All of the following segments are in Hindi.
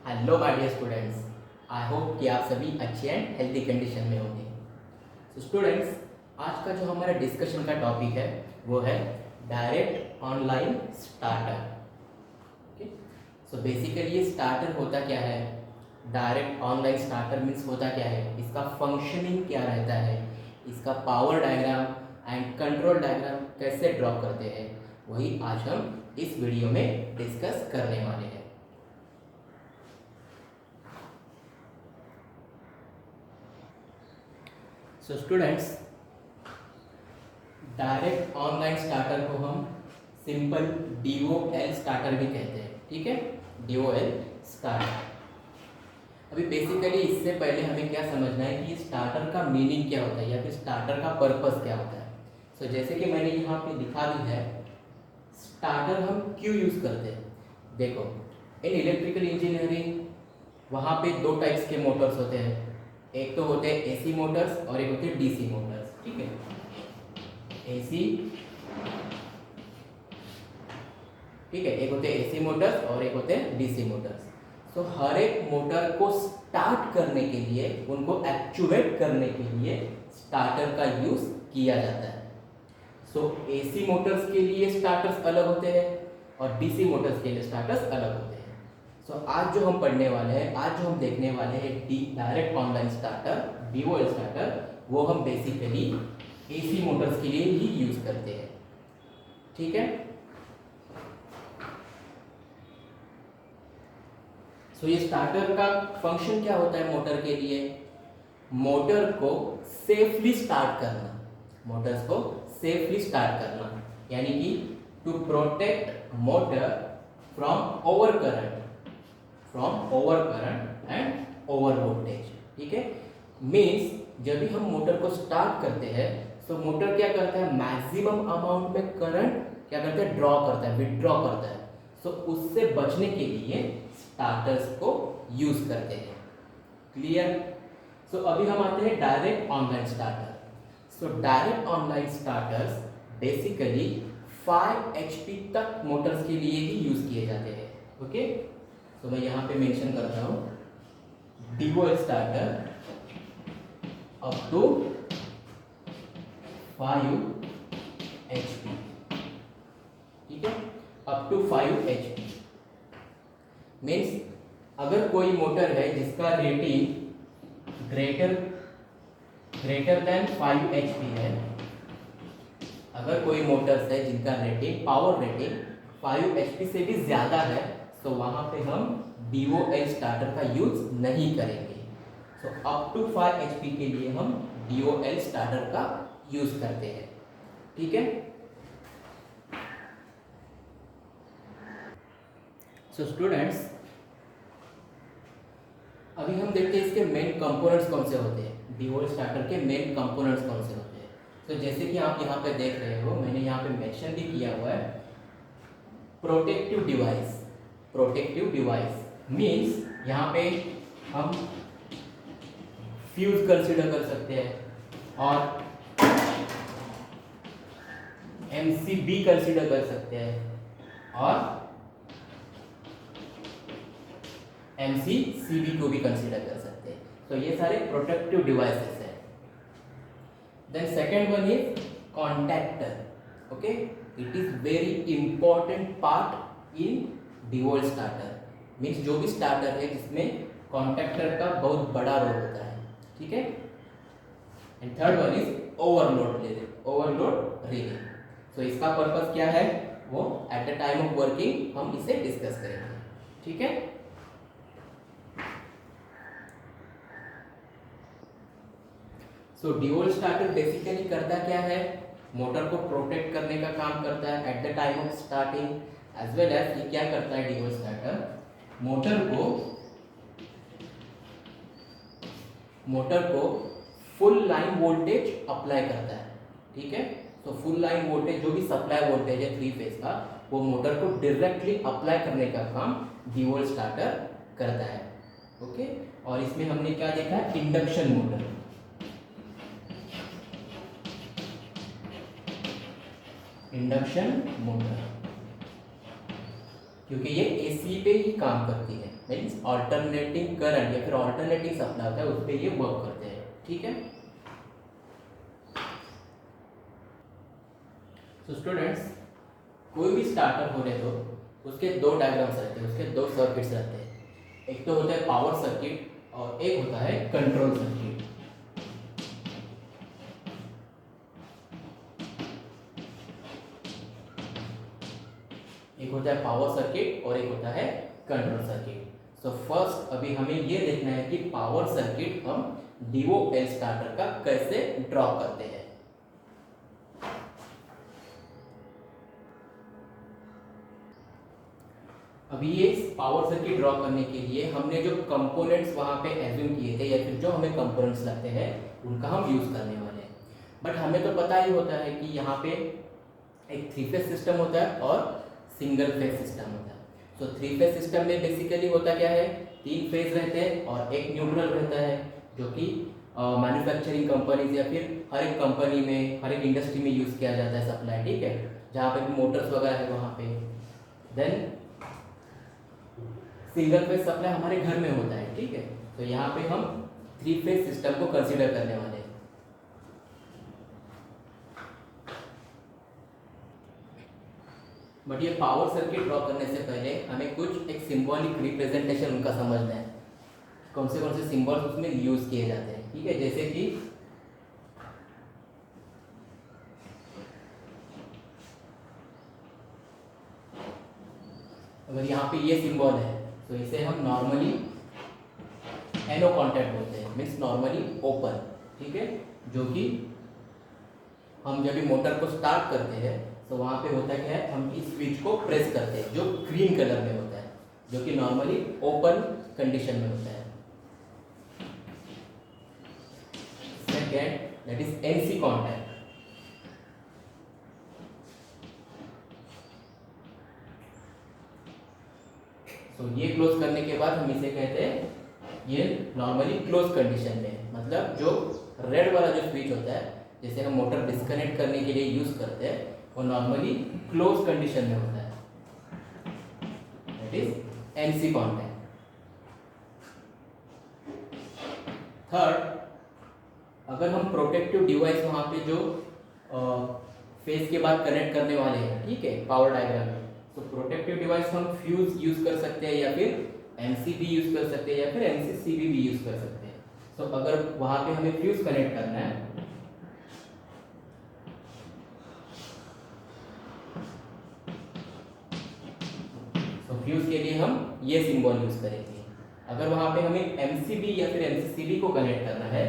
Hello my dear students, I hope कि आप सभी अच्छे एंड हेल्दी कंडीशन में होंगे। तो स्टूडेंट्स, आज का जो हमारा डिस्कशन का टॉपिक है वो है direct online starter. Okay, so basically ये स्टार्टर होता क्या है, डायरेक्ट ऑनलाइन स्टार्टर मीन्स होता क्या है, इसका फंक्शनिंग क्या रहता है, इसका power diagram and control diagram कैसे ड्रॉ करते हैं, वही आज हम इस वीडियो में डिस्कस करने वाले हैं। So students, direct online starter को हम सिंपल DOL स्टार्टर भी कहते हैं। ठीक है, DOL स्टार्टर। अभी बेसिकली इससे पहले हमें क्या समझना है कि स्टार्टर का मीनिंग क्या होता है या फिर स्टार्टर का पर्पस क्या होता है। सो जैसे कि मैंने यहाँ पे लिखा भी है, स्टार्टर हम क्यों यूज़ करते हैं। देखो, इन इलेक्ट्रिकल इंजीनियरिंग वहाँ पे दो टाइप्स के मोटर्स होते हैं, एक तो होते हैं AC मोटर्स और एक होते हैं DC मोटर्स। ठीक है, AC, ठीक है, एक होते हैं AC मोटर्स और एक होते हैं DC मोटर्स। सो हर एक मोटर को स्टार्ट करने के लिए, उनको एक्चुएट करने के लिए स्टार्टर का यूज किया जाता है। सो AC मोटर्स के लिए स्टार्टर्स अलग होते हैं और DC मोटर्स के लिए स्टार्टर्स अलग होते हैं। सो आज जो हम पढ़ने वाले हैं, आज जो हम देखने वाले हैं direct online starter, DOL starter, वो हम बेसिकली AC मोटर्स के लिए ही यूज करते हैं। ठीक है, सो ये स्टार्टर का फंक्शन क्या होता है मोटर के लिए, मोटर को सेफली स्टार्ट करना, मोटर्स को सेफली स्टार्ट करना, यानी कि to protect motor from over current and over voltage. ठीक है, मीन्स जब भी हम मोटर को स्टार्ट करते हैं तो मोटर क्या करता है, मैक्सिमम अमाउंट में करंट क्या करता है, ड्रॉ करता है, विड्रॉ करता है। सो उससे बचने के लिए स्टार्टर्स को यूज करते हैं। क्लियर। सो अभी हम आते हैं direct online starter. So direct online starters basically 5 HP तक मोटर्स के लिए ही यूज किए जाते हैं। ओके, तो मैं यहाँ पे मेंशन करता हूँ DOL starter up to 5 HP। ठीक है, अप टू 5 HP मीन्स अगर कोई मोटर है जिसका रेटिंग ग्रेटर देन 5 HP है, अगर कोई मोटर्स है जिनका रेटिंग, पावर रेटिंग 5 HP से भी ज़्यादा है, तो वहाँ पे हम DOL स्टार्टर का यूज नहीं करेंगे। सो अप टू 5 HP के लिए हम DOL स्टार्टर का यूज करते हैं। ठीक है, सो स्टूडेंट्स, अभी हम देखते हैं इसके मेन कंपोनेंट्स कौन से होते हैं, DOL स्टार्टर के मेन कंपोनेंट्स कौन से होते हैं। तो जैसे कि आप यहाँ पे देख रहे हो, मैंने यहाँ पे मेंशन भी किया हुआ है, protective device. Protective device means यहाँ पे हम फ्यूज कंसीडर कर सकते हैं और MCB कंसीडर कर सकते हैं और MCCB को भी कंसीडर कर सकते हैं। तो ये सारे प्रोटेक्टिव डिवाइसेस हैं। Then second one is contactor. Okay, it is very important part in DOL starter. Means जो भी स्टार्टर है जिसमें कॉन्टैक्टर का बहुत बड़ा रोल होता है। ठीक है, and third one is overload relay. So इसका पर्पस क्या है, वो at the time of working हम इसे डिस्कस करेंगे। ठीक है, सो DOL स्टार्टर बेसिकली करता क्या है, मोटर को प्रोटेक्ट करने का काम करता है at the time of starting, as well as ये क्या करता है DOL स्टार्टर, मोटर को फुल लाइन वोल्टेज अप्लाई करता है। ठीक है, तो फुल लाइन वोल्टेज जो भी सप्लाई वोल्टेज है 3 फेज का, वो मोटर को डायरेक्टली अप्लाई करने का काम DOL स्टार्टर करता है। ओके, और इसमें हमने क्या देखा है, इंडक्शन मोटर। इंडक्शन मोटर क्योंकि ये एसी पे ही काम करती है, मीन्स ऑल्टरनेटिंग करंट या फिर ऑल्टरनेटिंग सप्लाई होता है उस पर ये वर्क करते हैं, ठीक है। सो स्टूडेंट्स, कोई भी स्टार्टर होने दो, उसके दो डायग्राम्स रहते हैं, उसके दो सर्किट्स रहते हैं। एक तो होता है पावर सर्किट और एक होता है कंट्रोल सर्किट। एक होता है पावर सर्किट और एक होता है कंट्रोल सर्किट। सो फर्स्ट अभी हमें ये देखना है कि पावर सर्किट हम DOL स्टार्टर का कैसे ड्रॉ करते हैं। अभी ये पावर सर्किट ड्रॉ करने के लिए हमने जो कंपोनेंट्स वहां पे एज्यूम किए थे या फिर जो हमें कंपोनेंट्स लगते हैं उनका हम यूज करने वाले हैं। बट हमें तो पता ही होता है कि यहाँ पे एक 3 फेज सिस्टम होता है और सिंगल फेज सिस्टम होता है। तो 3 फेज सिस्टम में बेसिकली होता क्या है, 3 फेज रहते हैं और एक न्यूट्रल रहता है, जो कि मैन्युफैक्चरिंग कंपनीज या फिर हर एक कंपनी में, हर एक इंडस्ट्री में यूज़ किया जाता है सप्लाई, ठीक है, जहाँ पे भी मोटर्स वगैरह है वहाँ पे। देन सिंगल फेज सप्लाई हमारे घर में होता है, ठीक है। तो यहाँ पे हम 3 फेज सिस्टम को कंसीडर करने वाले हैं। बट ये पावर सर्किट ड्रॉ करने से पहले हमें कुछ एक सिंबॉलिक रिप्रेजेंटेशन उनका समझना है, कौन से सिंबल्स उसमें यूज किए जाते हैं, ठीक है। जैसे कि अगर यहाँ पे ये सिंबल है तो इसे हम नॉर्मली एनो कॉन्टैक्ट बोलते हैं, मीन्स नॉर्मली ओपन, ठीक है। जो कि हम जब भी मोटर को स्टार्ट करते हैं तो वहाँ पे होता क्या है, हम इस स्विच को प्रेस करते हैं जो ग्रीन कलर में होता है, जो कि नॉर्मली ओपन कंडीशन में होता है। Second, that is NC contact. तो ये क्लोज करने के बाद हम इसे कहते हैं, ये नॉर्मली क्लोज कंडीशन में, मतलब जो रेड वाला जो स्विच होता है जैसे हम मोटर डिस्कनेक्ट करने के लिए यूज करते हैं, वो नॉर्मली क्लोज कंडीशन में होता है, that is NC contact. Third, अगर हम प्रोटेक्टिव डिवाइस वहाँ पे जो फेस के बाद कनेक्ट करने वाले हैं, ठीक है, पावर डायग्राम में, तो प्रोटेक्टिव डिवाइस हम फ्यूज यूज कर सकते हैं या फिर MCB यूज कर सकते हैं या फिर MCCB भी यूज कर सकते हैं। तो अगर वहाँ पे हमें फ्यूज कनेक्ट करना है तो फ्यूज के लिए हम ये सिंबल यूज करेंगे। अगर वहाँ पे हमें MCB या फिर MCCB को कनेक्ट करना है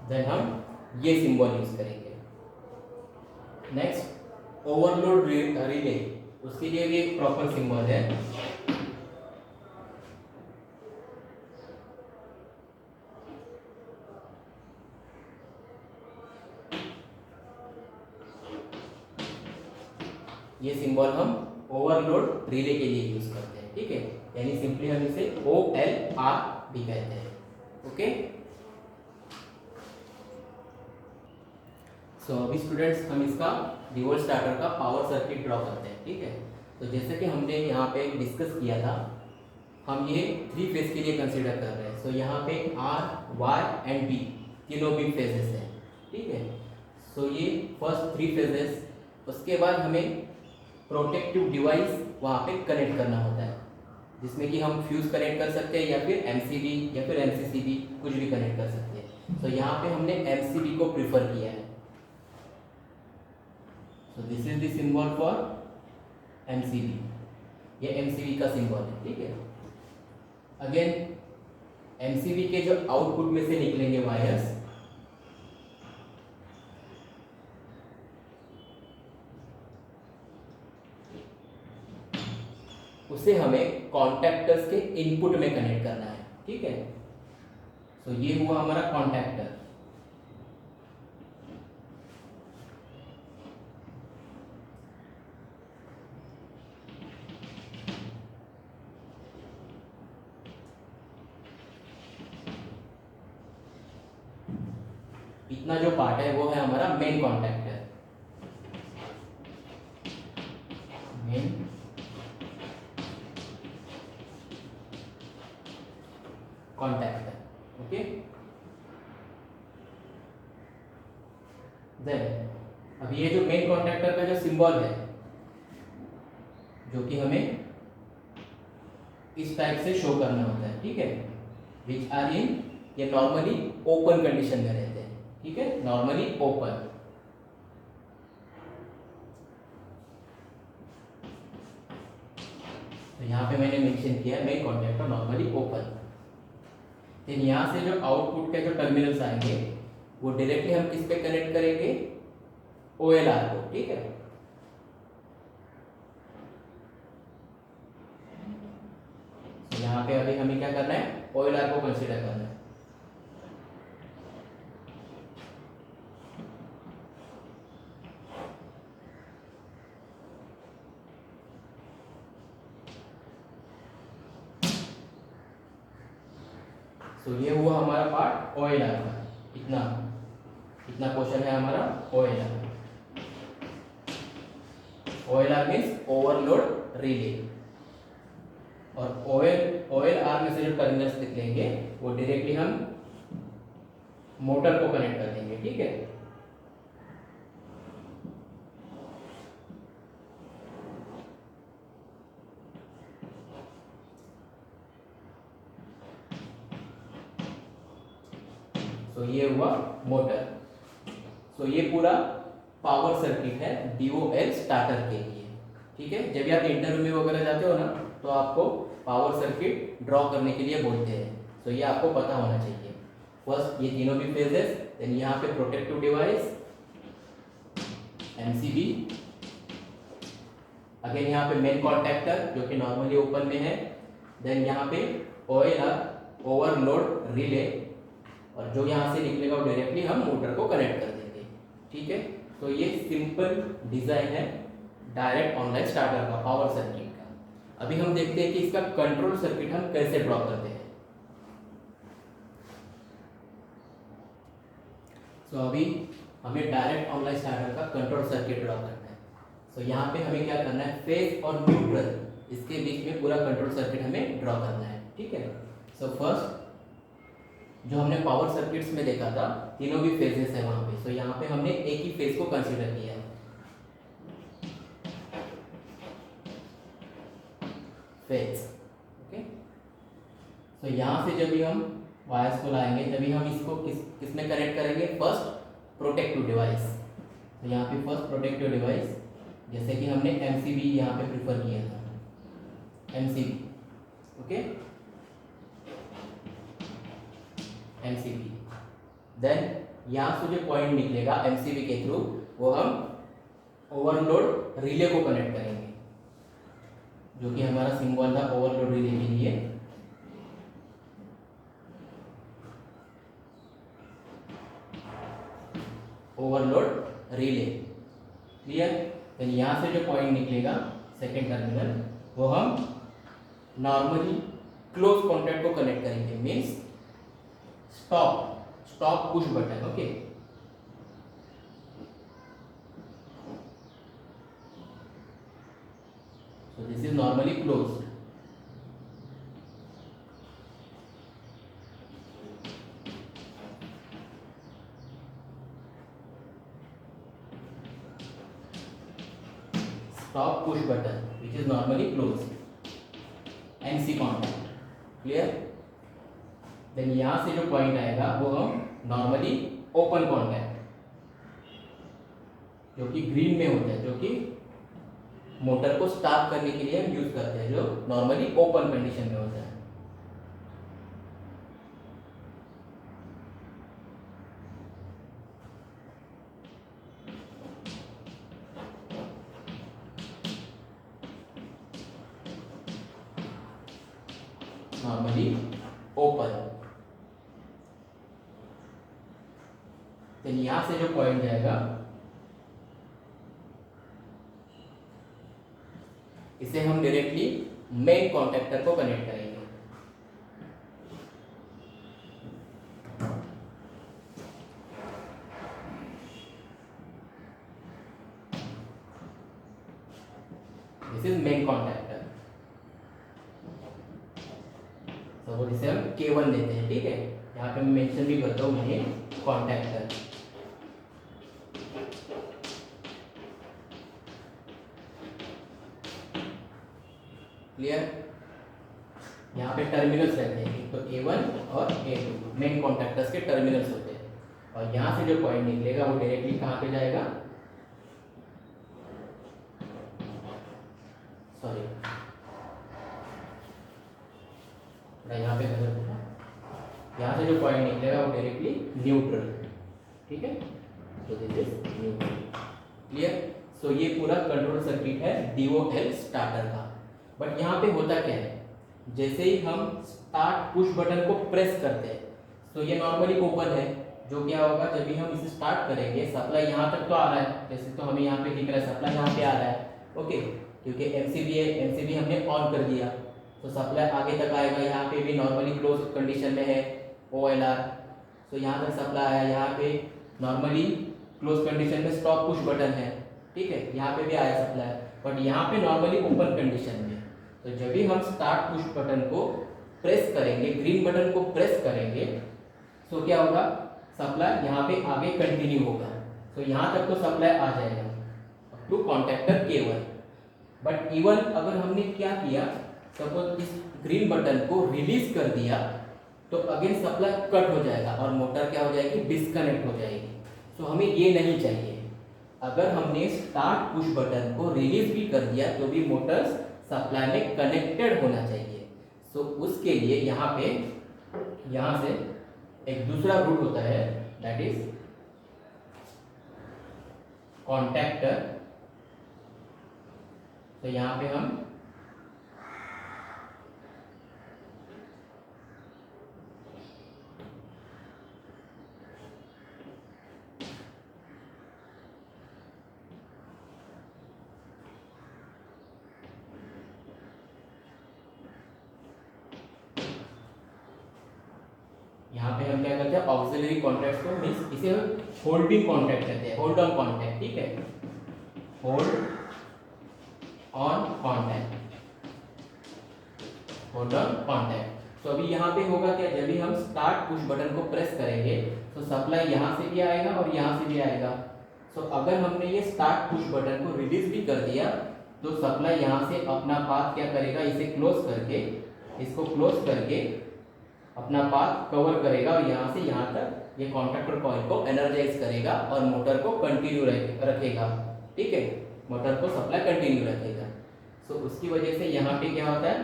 देन हम ये सिंबल यूज करेंगे। नेक्स्ट, ओवरलोड रिले, उसके लिए भी एक प्रॉपर सिंबल है। ये सिंबल हम ओवरलोड रिले के लिए यूज करते हैं, ठीक है, यानी सिंपली हम इसे OLR भी कहते हैं, ओके। सो अभी स्टूडेंट्स हम इसका DOL स्टार्टर का पावर सर्किट ड्रॉ करते हैं, ठीक है। तो जैसे कि हमने यहाँ पे डिस्कस किया था, हम ये 3 फेज के लिए कंसीडर कर रहे हैं। सो यहाँ पे R, Y एंड B तीनों भी फेजेस हैं, ठीक है। सो ये फर्स्ट 3 फेजेस, उसके बाद हमें प्रोटेक्टिव डिवाइस वहाँ पे कनेक्ट करना होता है, जिसमें कि हम फ्यूज कनेक्ट कर सकते हैं या फिर MCB या फिर MCCB कुछ भी कनेक्ट कर सकते हैं। तो यहाँ पे हमने MCB को प्रिफर किया है। So this is the symbol for MCB, ये MCB का सिंबल है, ठीक है। अगेन MCB के जो आउटपुट में से निकलेंगे वायर्स, उसे हमें कॉन्टैक्टर्स के इनपुट में कनेक्ट करना है, ठीक है। सो ये हुआ हमारा कॉन्टैक्टर। इतना जो पार्ट है वो है हमारा main contactor, main contactor, okay. Then अब ये जो मेन कॉन्टैक्टर का जो सिंबल है, जो कि हमें इस टाइप से शो करना होता है, ठीक है, विच आर इन, ये नॉर्मली ओपन कंडीशन में रहते हैं, ठीक है, नॉर्मली ओपन। तो यहाँ पे मैंने मेंशन किया है मेन कॉन्टैक्टर नॉर्मली ओपन। फिर यहाँ से जो आउटपुट के जो टर्मिनल्स आएंगे वो डायरेक्टली हम किस पे कनेक्ट करेंगे, OLR को, ठीक है। तो यहाँ पे अभी हमें क्या करना है, OLR को कंसीडर करना है। तो ये हुआ हमारा पार्ट OLR का, इतना इतना क्वेश्चन है हमारा OLR। OLR means overload relay, और OLR में से जो टर्मिनल्स निकलेंगे वो डायरेक्टली हम मोटर को कनेक्ट कर देंगे, ठीक है। तो ये हुआ मोटर। तो ये पूरा पावर सर्किट है DOL स्टार्टर के लिए, ठीक है। जब आप इंटरव्यू में वगैरह जाते हो ना, तो आपको पावर सर्किट ड्रॉ करने के लिए बोलते हैं, तो ये आपको पता होना चाहिए। फर्स्ट ये तीनों भी फेजेस, देन यहाँ पे प्रोटेक्टिव डिवाइस MCB, अगेन यहाँ पे मेन कॉन्टैक्टर जो कि नॉर्मली ओपन में है, देन यहाँ पे OLR ओवरलोड रिले, और जो यहाँ से निकलेगा वो डायरेक्टली हम मोटर को कनेक्ट कर देंगे, ठीक है। तो ये सिंपल डिजाइन है डायरेक्ट ऑनलाइन स्टार्टर का, पावर सर्किट का। अभी हम देखते हैं कि इसका कंट्रोल सर्किट हम कैसे ड्रॉ करते हैं। तो अभी हमें डायरेक्ट ऑनलाइन स्टार्टर का कंट्रोल सर्किट ड्रॉ करना है। तो यहाँ पे हमें क्या करना है, फेज और न्यूट्रल इसके बीच में पूरा कंट्रोल सर्किट हमें ड्रॉ करना है, ठीक है। सो फर्स्ट जो हमने पावर सर्किट्स में देखा था, तीनों भी फेजेस है वहां पे, तो यहाँ पे हमने एक ही फेज को कंसीडर किया है, फेज, ओके। तो यहाँ से जब भी हम वायर्स को लाएंगे, तभी हम इसको किस में कनेक्ट करेंगे, फर्स्ट प्रोटेक्टिव डिवाइस। तो यहाँ पे फर्स्ट प्रोटेक्टिव डिवाइस, जैसे कि हमने MCB यहाँ पे प्रिफर किया था, MCB, ओके, MCB। देन यहाँ से जो पॉइंट निकलेगा MCB के थ्रू, वो हम ओवरलोड रिले को कनेक्ट करेंगे, जो कि हमारा सिंबल था ओवरलोड रिले के लिए। Overload relay, clear. देन यहाँ से जो पॉइंट निकलेगा सेकेंड टर्मिनल, वो हम नॉर्मली क्लोज कॉन्टैक्ट को कनेक्ट करेंगे, means stop push button, okay. So this is normally closed. Stop push button, which is normally closed. NC contact, clear? Then यहाँ से जो पॉइंट आएगा वो हम नॉर्मली ओपन कॉन्टैक्ट, जो कि ग्रीन में होता है, जो कि मोटर को स्टार्ट करने के लिए हम यूज करते हैं, जो नॉर्मली ओपन कंडीशन में होता है। Normally open. यहां से जो पॉइंट जाएगा, इसे हम डायरेक्टली मेन कॉन्टैक्टर को कनेक्ट करेंगे। This is main contactor, suppose इसे हम K1 देते हैं, ठीक है। यहाँ पे मैं मेंशन भी करता हूँ मेन कॉन्टैक्टर। क्लियर? यहाँ पे टर्मिनल्स रहते हैं, एक तो A1 और A2 मेन कॉन्टैक्टर्स के टर्मिनल्स होते हैं, और यहाँ से जो पॉइंट निकलेगा वो डायरेक्टली कहाँ पे जाएगा, सॉरी यहाँ पे गलत होगा, यहाँ से जो पॉइंट निकलेगा वो डायरेक्टली न्यूट्रल, ठीक है। तो दिस इज न्यूट्रल। क्लियर? सो ये पूरा कंट्रोल सर्किट है DOL स्टार्टर का। बट यहाँ पे होता क्या है, जैसे ही हम स्टार्ट पुश बटन को प्रेस करते हैं तो ये नॉर्मली ओपन है, जो क्या होगा जब भी हम इसे स्टार्ट करेंगे, सप्लाई यहाँ तक तो आ रहा है, जैसे तो हमें यहाँ पे दिख रहा है सप्लाई यहाँ पे आ रहा है, ओके, क्योंकि MCB है, MCB हमने ऑन कर दिया तो सप्लाई आगे तक आएगा। यहाँ पे भी नॉर्मली क्लोज कंडीशन में है OLR, तो यहाँ तक सप्लाई आया, यहाँ पे नॉर्मली क्लोज कंडीशन में स्टॉप पुश बटन है, ठीक है, यहाँ पे भी आया सप्लाई, बट यहाँ पे नॉर्मली ओपन कंडीशन में। तो जब भी हम स्टार्ट पुश बटन को प्रेस करेंगे, ग्रीन बटन को प्रेस करेंगे, तो क्या होगा, सप्लाई यहाँ पे आगे कंटिन्यू होगा, तो यहाँ तक तो सप्लाई आ जाएगा up to contactor K1। But even अगर हमने क्या किया, सपोज इस ग्रीन बटन को रिलीज कर दिया तो अगेन सप्लाई कट हो जाएगा और मोटर क्या हो जाएगी, डिस्कनेक्ट हो जाएगी। तो हमें ये नहीं चाहिए। अगर हमने स्टार्ट पुश बटन को रिलीज भी कर दिया तो भी मोटर सप्लाई में कनेक्टेड होना चाहिए। सो उसके लिए यहाँ से एक दूसरा रूट होता है, दैट इज कॉन्टैक्टर। तो यहाँ पे हम क्या करते हैं, ऑक्सिलरी कॉन्टैक्ट को मीन्स इसे होल्डिंग कॉन्टैक्ट कहते हैं, होल्ड ऑन कॉन्टैक्ट, ठीक है, hold on contact, hold on contact. तो अभी यहाँ पे होगा क्या, जब भी हम स्टार्ट पुश बटन को प्रेस करेंगे तो सप्लाई यहाँ से भी आएगा और यहाँ से भी आएगा। सो अगर हमने ये स्टार्ट पुश बटन को रिलीज भी कर दिया तो सप्लाई यहाँ से अपना पाथ क्या करेगा, इसे क्लोज करके, इसको क्लोज करके अपना पाथ कवर करेगा और यहाँ से यहाँ तक ये कॉन्टैक्टर कॉइल को एनर्जाइज करेगा और मोटर को कंटिन्यू रखेगा, ठीक है, मोटर को सप्लाई कंटिन्यू रखेगा। सो उसकी वजह से यहाँ पे क्या होता है,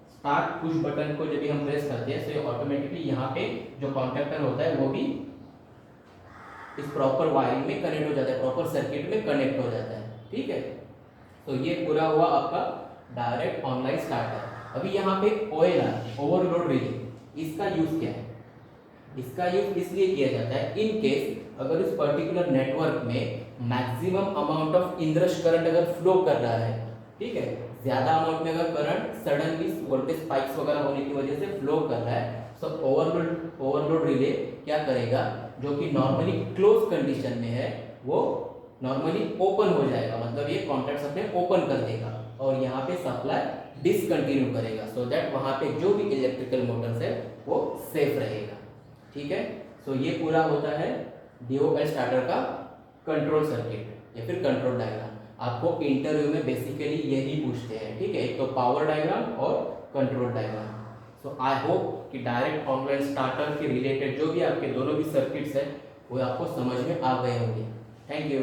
स्टार्ट पुश बटन को जब भी हम प्रेस करते हैं तो ये ऑटोमेटिकली यहाँ पे जो कॉन्टैक्टर होता है वो भी इस प्रॉपर वायरिंग में कनेक्ट हो जाता है, प्रॉपर सर्किट में कनेक्ट हो जाता है, ठीक है। तो ये पूरा हुआ आपका डायरेक्ट ऑनलाइन स्टार्टर। अभी यहाँ पे OLR, ओवरलोड रिले, इसका यूज क्या है, इसका यूज इसलिए किया जाता है इन केस अगर इस पर्टिकुलर नेटवर्क में maximum amount of inrush current अगर फ्लो कर रहा है, ठीक है, ज्यादा अमाउंट में अगर करंट सडनली वोल्टेज स्पाइक्स वगैरह होने की वजह से फ्लो कर रहा है, तो ओवरलोड रिले क्या करेगा, जो कि नॉर्मली क्लोज कंडीशन में है वो नॉर्मली ओपन हो जाएगा, मतलब ये कॉन्टैक्ट्स अपने ओपन कर देगा और यहाँ पे सप्लाई डिसकंटिन्यू करेगा, सो दैट वहाँ पे जो भी इलेक्ट्रिकल मोटर्स है वो सेफ रहेगा, ठीक है। सो ये पूरा होता है DOL स्टार्टर का कंट्रोल सर्किट या फिर कंट्रोल डायग्राम। आपको इंटरव्यू में बेसिकली यही पूछते हैं, ठीक है, एक तो पावर डायग्राम और कंट्रोल डायग्राम। सो आई होप कि डायरेक्ट ऑनलाइन स्टार्टर के रिलेटेड जो भी आपके दोनों भी सर्किट्स है वो आपको समझ में आ गए होंगे। Thank you.